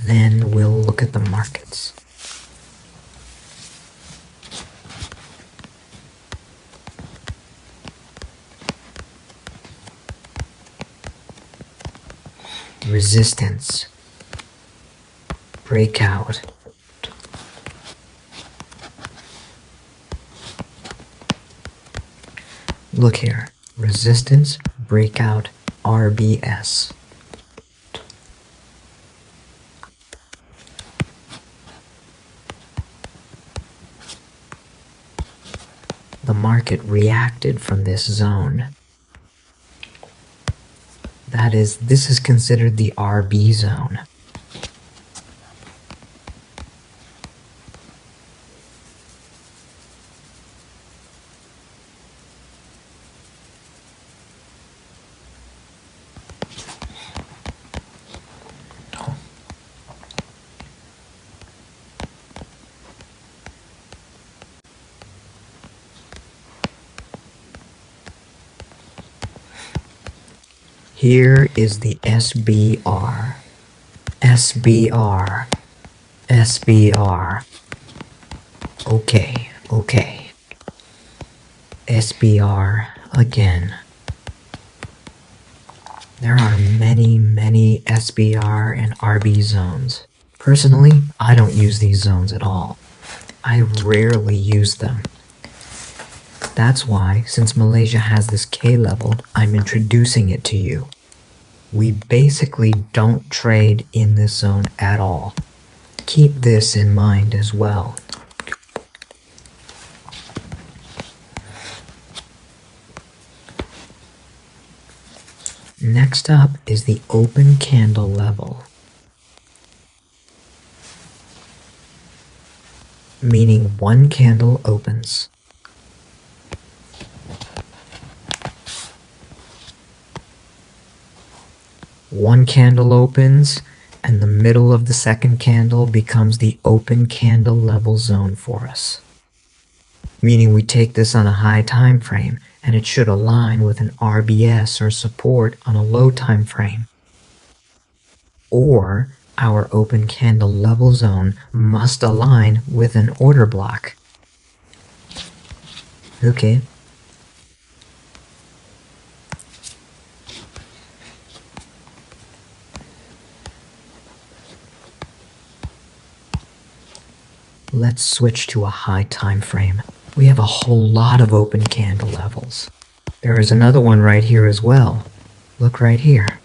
Then we'll look at the markets. Resistance, breakout, look here, resistance, breakout, RBS. The market reacted from this zone. That is, this is considered the RB zone. Here is the SBR. SBR. SBR. Okay. SBR again. There are many SBR and RB zones. Personally, I don't use these zones at all. I rarely use them. That's why, since Malaysia has this K level, I'm introducing it to you. We basically don't trade in this zone at all. Keep this in mind as well. Next up is the open candle level, meaning one candle opens. One candle opens, and the middle of the second candle becomes the open candle level zone for us. Meaning we take this on a high time frame, and it should align with an RBS or support on a low time frame. Or our open candle level zone must align with an order block. Okay. Let's switch to a high time frame. We have a whole lot of open candle levels. There is another one right here as well. Look right here.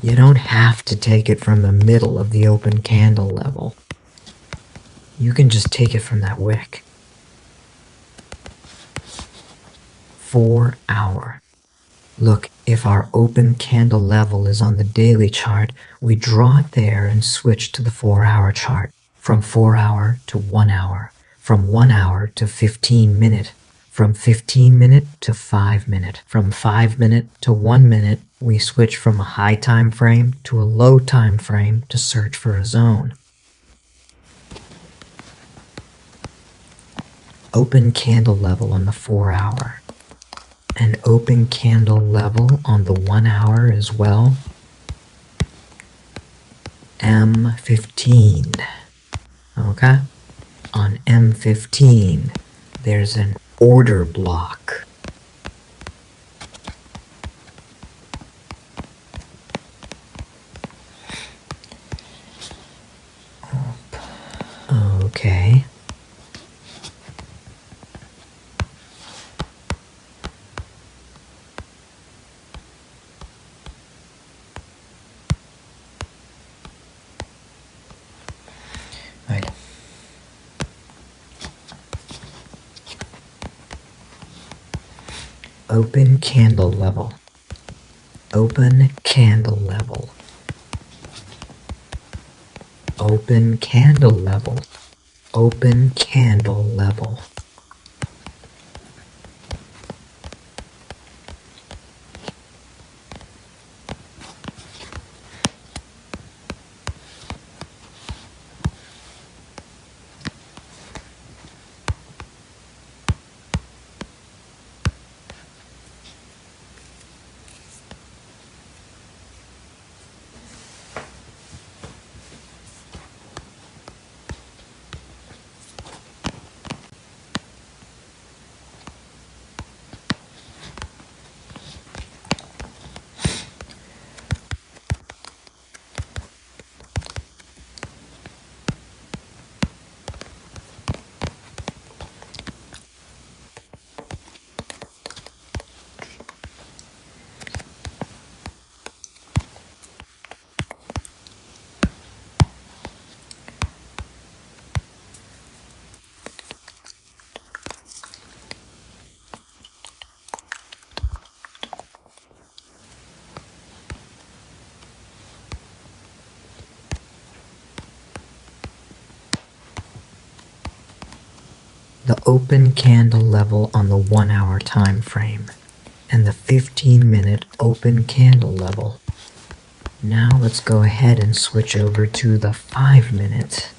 You don't have to take it from the middle of the open candle level. You can just take it from that wick. 4 hour. Look, if our open candle level is on the daily chart, we draw it there and switch to the 4 hour chart. From 4 hour to 1 hour, from 1 hour to 15 minute, from 15 minute to 5 minute, from 5 minute to 1 minute, we switch from a high time frame to a low time frame to search for a zone. Open candle level on the 4 hour. An open candle level on the 1 hour as well. M15. Okay? On M15, there's an order block. Okay. Right. Open candle level. Open candle level. Open candle level. Open candle level. the open candle level on the 1 hour time frame, and the 15-minute open candle level. Now let's go ahead and switch over to the 5-minute.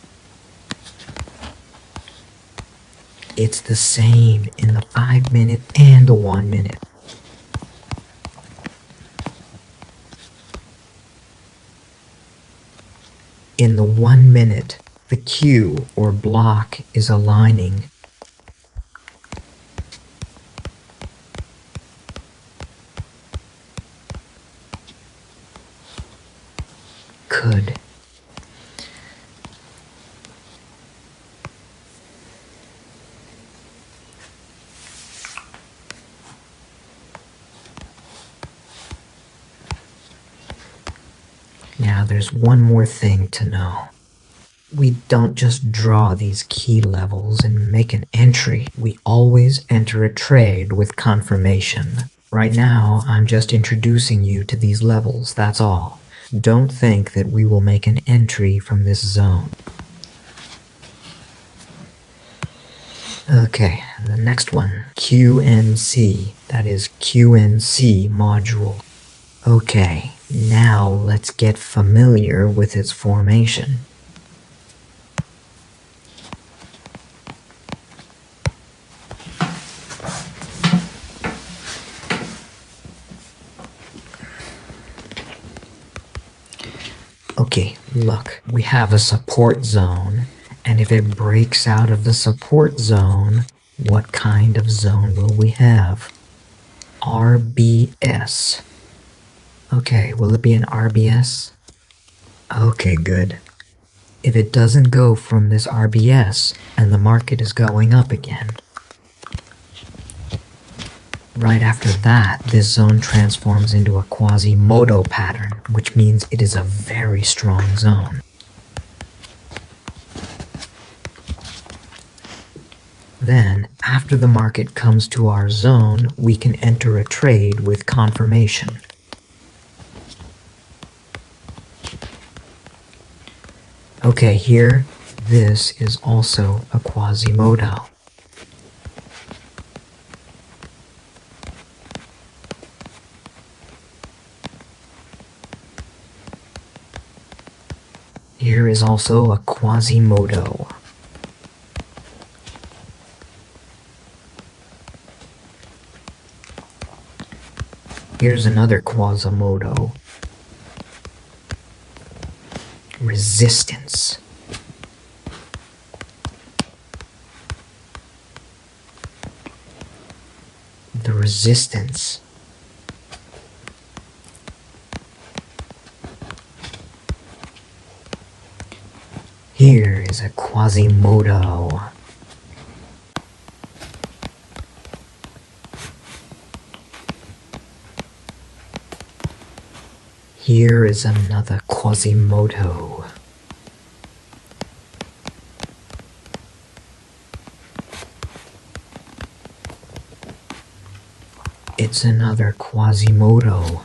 It's the same in the 5-minute and the 1-minute. In the 1 minute, the Q or block is aligning. Could. Now there's one more thing to know. We don't just draw these key levels and make an entry. We always enter a trade with confirmation. Right now, I'm just introducing you to these levels, that's all. Don't think that we will make an entry from this zone. Okay, the next one, QNC. That is QNC module. Okay, now let's get familiar with its formation. Okay, look, we have a support zone, and if it breaks out of the support zone, what kind of zone will we have? RBS. Okay, will it be an RBS? Okay, good. If it doesn't go from this RBS, and the market is going up again, right after that, this zone transforms into a Quasimodo pattern, which means it is a very strong zone. Then, after the market comes to our zone, we can enter a trade with confirmation. Okay, here, this is also a Quasimodo. Here is also a Quasimodo. Here's another Quasimodo. Resistance. The resistance. Here is a Quasimodo. Here is another Quasimodo. It's another Quasimodo.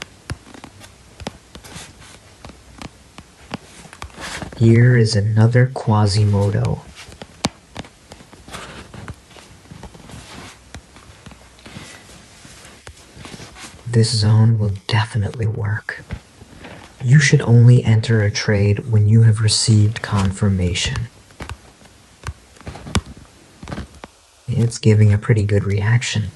Here is another Quasimodo. This zone will definitely work. You should only enter a trade when you have received confirmation. It's giving a pretty good reaction.